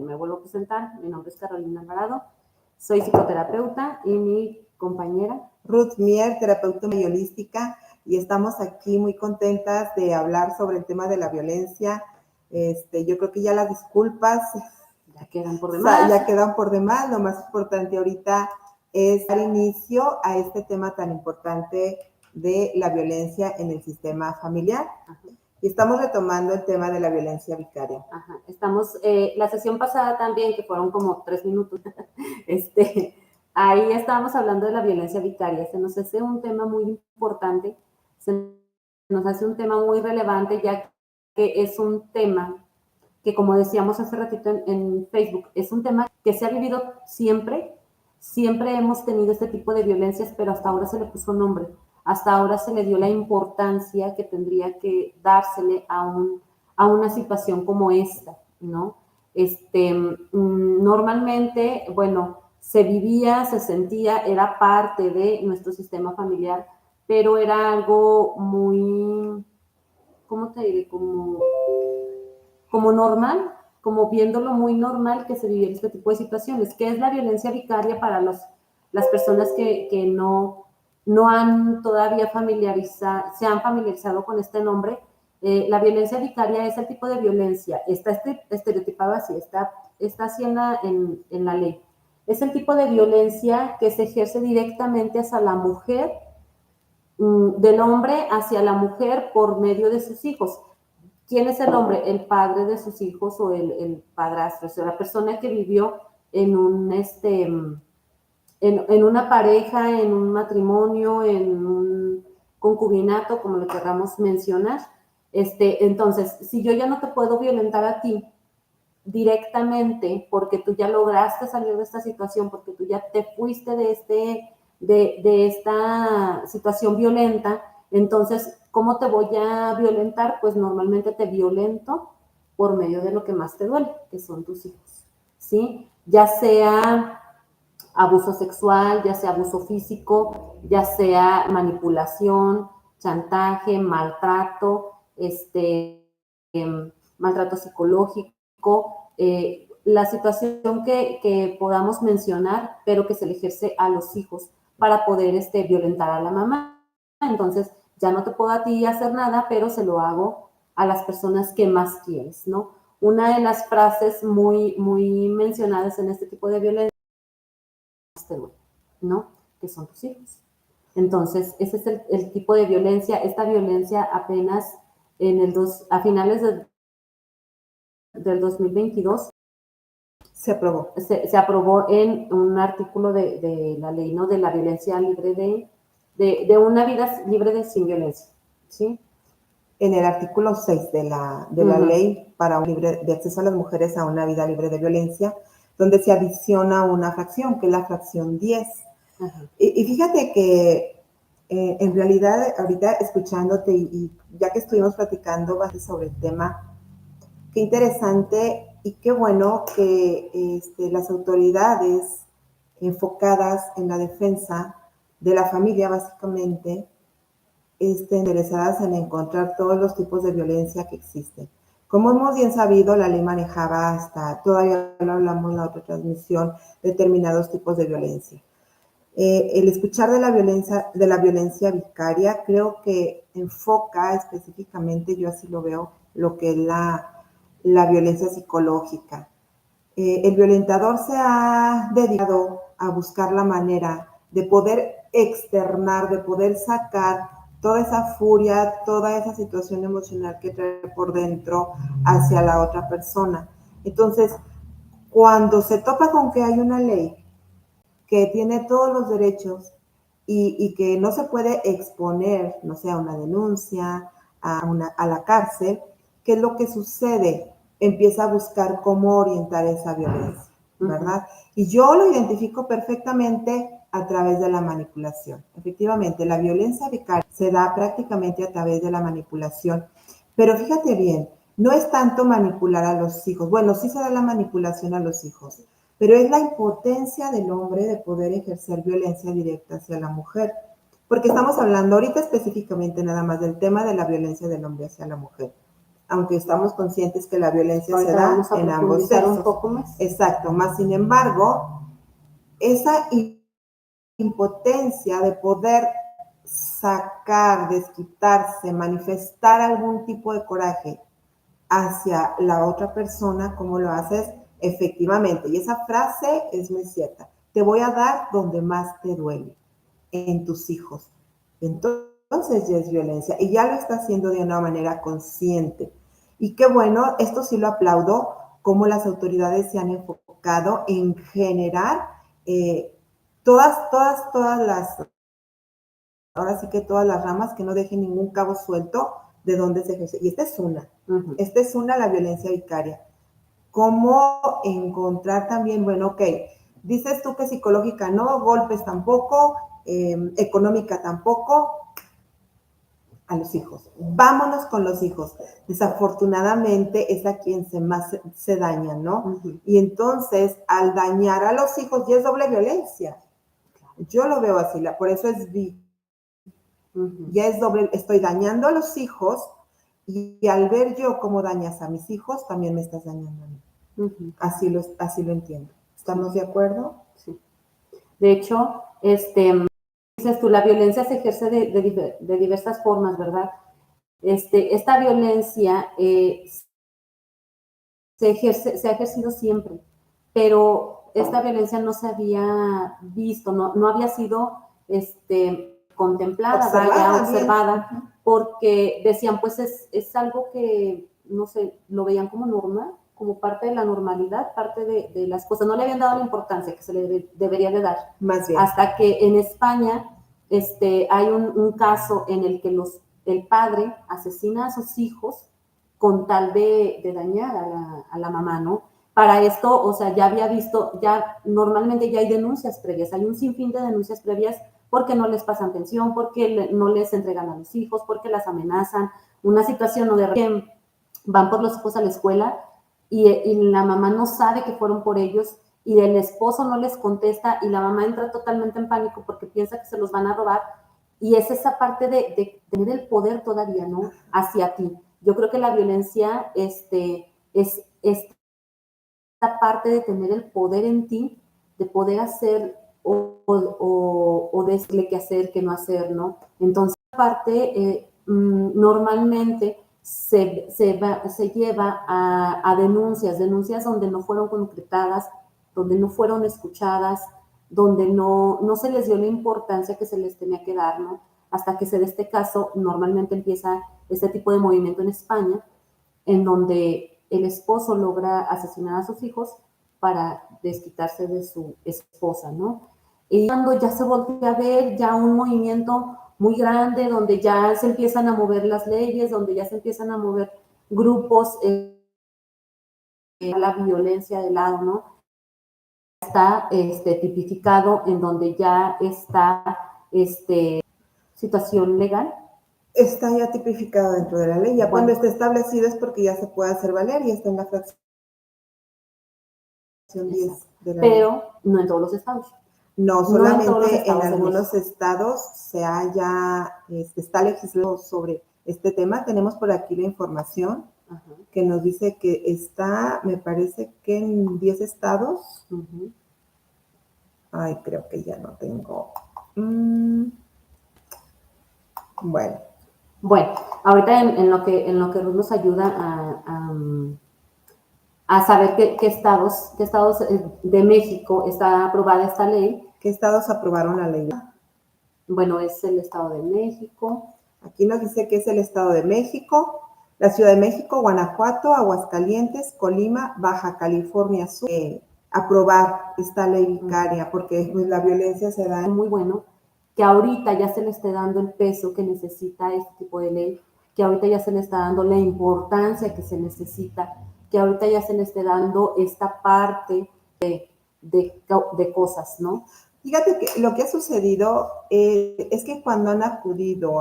me vuelvo a presentar. Mi nombre es Carolina Alvarado, soy psicoterapeuta y mi compañera Ruth Mier, terapeuta y holística, y estamos aquí muy contentas de hablar sobre el tema de la violencia. Yo creo que ya las disculpas ya quedan por demás. Ya quedan por demás. Lo más importante ahorita es dar inicio a este tema tan importante de la violencia en el sistema familiar. Ajá. Y estamos retomando el tema de la violencia vicaria. Ajá. Estamos, la sesión pasada también, que fueron como 3 minutos, ahí estábamos hablando de la violencia vicaria. Se nos hace un tema muy importante, se nos hace un tema muy relevante, ya que es un tema que, como decíamos hace ratito en Facebook, es un tema que se ha vivido siempre hemos tenido este tipo de violencias, pero hasta ahora se le puso nombre, hasta ahora se le dio la importancia que tendría que dársele a una situación como esta, ¿no? Normalmente, bueno, se vivía, se sentía, era parte de nuestro sistema familiar, pero era algo muy, ¿cómo te diré? Como normal, como viéndolo muy normal que se viviera este tipo de situaciones. ¿Qué es la violencia vicaria para las personas que no han todavía se han familiarizado con este nombre? La violencia vicaria es el tipo de violencia, está estereotipado así, está así en la ley. Es el tipo de violencia que se ejerce directamente hacia la mujer, del hombre hacia la mujer por medio de sus hijos. ¿Quién es el hombre? El padre de sus hijos o el padrastro, o sea, la persona que vivió en una pareja, en un matrimonio, en un concubinato, como lo queramos mencionar. Entonces, si yo ya no te puedo violentar a ti directamente porque tú ya lograste salir de esta situación, porque tú ya te fuiste de esta situación violenta, entonces, ¿cómo te voy a violentar? Pues normalmente te violento por medio de lo que más te duele, que son tus hijos, ¿sí? Ya sea abuso sexual, ya sea abuso físico, ya sea manipulación, chantaje, maltrato, maltrato psicológico, la situación que podamos mencionar, pero que se le ejerce a los hijos para poder violentar a la mamá. Entonces, ya no te puedo a ti hacer nada, pero se lo hago a las personas que más quieres, ¿no? Una de las frases muy, muy mencionadas en este tipo de violencia, ¿no? Que son tus hijos. Entonces, ese es el tipo de violencia. Esta violencia apenas a finales del 2022 se aprobó. Se aprobó en un artículo de la ley, ¿no? De la violencia libre de una vida libre sin violencia, ¿sí? En el artículo 6 de la ley para un libre de acceso a las mujeres a una vida libre de violencia, donde se adiciona una fracción, que es la fracción 10. Y fíjate que en realidad, ahorita escuchándote y ya que estuvimos platicando bastante sobre el tema, qué interesante y qué bueno que las autoridades enfocadas en la defensa de la familia, básicamente, interesadas en encontrar todos los tipos de violencia que existen. Como hemos bien sabido, la ley manejaba todavía lo hablamos en la otra transmisión, determinados tipos de violencia. El escuchar de la violencia vicaria creo que enfoca específicamente, yo así lo veo, lo que es la violencia psicológica. El violentador se ha dedicado a buscar la manera de poder externar, de poder sacar toda esa furia, toda esa situación emocional que trae por dentro hacia la otra persona. Entonces, cuando se topa con que hay una ley que tiene todos los derechos y que no se puede exponer, no sé, a una denuncia, a la cárcel, ¿qué es lo que sucede? Empieza a buscar cómo orientar esa violencia, ¿verdad? Y yo lo identifico perfectamente a través de la manipulación. Efectivamente, la violencia vicaria se da prácticamente a través de la manipulación. Pero fíjate bien, no es tanto manipular a los hijos. Bueno, sí se da la manipulación a los hijos, pero es la impotencia del hombre de poder ejercer violencia directa hacia la mujer. Porque estamos hablando ahorita específicamente nada más del tema de la violencia del hombre hacia la mujer. aunque estamos conscientes que la violencia ahorita se da vamos a en ambos profundizar un sexos. poco más. Exacto, más sin embargo, esa impotencia de poder sacar, desquitarse, manifestar algún tipo de coraje hacia la otra persona, ¿cómo lo haces? Efectivamente, y esa frase es muy cierta. Te voy a dar donde más te duele, en tus hijos. Entonces ya es violencia y ya lo está haciendo de una manera consciente. Y qué bueno, esto sí lo aplaudo, cómo las autoridades se han enfocado en generar todas las, ahora sí que todas las ramas, que no dejen ningún cabo suelto de dónde se ejerce. Y esta es una. Esta es una, la violencia vicaria. ¿Cómo encontrar también, bueno, ok, dices tú que psicológica no, golpes tampoco, económica tampoco, a los hijos. Vámonos con los hijos. Desafortunadamente es a quien más se daña, ¿no? Y entonces, al dañar a los hijos, ya es doble violencia. Yo lo veo así, por eso es ya es doble, estoy dañando a los hijos y al ver yo cómo dañas a mis hijos, también me estás dañando a mí. Así lo entiendo. ¿Estamos de acuerdo? Sí. De hecho, dices tú, la violencia se ejerce de diversas formas, ¿verdad? Esta violencia se ha ejercido siempre, pero esta violencia no se había visto, no había sido contemplada, observada, porque decían, pues es algo que, no sé, lo veían como normal, como parte de la normalidad, parte de las cosas. No le habían dado la importancia que se le debería de dar. Más bien. Hasta que en España hay un caso en el que el padre asesina a sus hijos con tal de dañar a la mamá, ¿no? Para esto, o sea, ya había visto, ya normalmente ya hay denuncias previas, hay un sinfín de denuncias previas porque no les pasan pensión, porque no les entregan a los hijos, porque las amenazan, una situación donde que van por los hijos a la escuela y la mamá no sabe que fueron por ellos y el esposo no les contesta y la mamá entra totalmente en pánico porque piensa que se los van a robar y es esa parte de tener el poder todavía, ¿no? Hacia ti. Yo creo que la violencia es esta parte de tener el poder en ti, de poder hacer o decirle qué hacer, qué no hacer, ¿no? Entonces, parte normalmente se lleva a denuncias donde no fueron concretadas, donde no fueron escuchadas, donde no se les dio la importancia que se les tenía que dar, ¿no? Hasta que se dé este caso, normalmente empieza este tipo de movimiento en España, en donde el esposo logra asesinar a sus hijos para desquitarse de su esposa, ¿no? Y cuando ya se voltea a ver ya un movimiento muy grande, donde ya se empiezan a mover las leyes, donde ya se empiezan a mover grupos, la violencia de lado, ¿no? Está tipificado en donde ya está situación legal. Está ya tipificado dentro de la ley. Ya cuando esté establecido es porque ya se puede hacer valer y está en la fracción 10 de la ley. Pero no en todos los estados. No, solamente en algunos estados está legislado sobre este tema. Tenemos por aquí la información que nos dice que está, me parece que en 10 estados. Ay, creo que ya no tengo. Bueno, ahorita en lo que Ruth nos ayuda a saber qué estados de México está aprobada esta ley. ¿Qué estados aprobaron la ley? Bueno, es el Estado de México. Aquí nos dice que es el Estado de México, la Ciudad de México, Guanajuato, Aguascalientes, Colima, Baja California Sur. Aprobar esta ley vicaria, porque pues, la violencia se da. Muy bueno que ahorita ya se le esté dando el peso que necesita este tipo de ley, que ahorita ya se le está dando la importancia que se necesita, que ahorita ya se le esté dando esta parte de cosas, ¿no? Fíjate que lo que ha sucedido es que cuando han acudido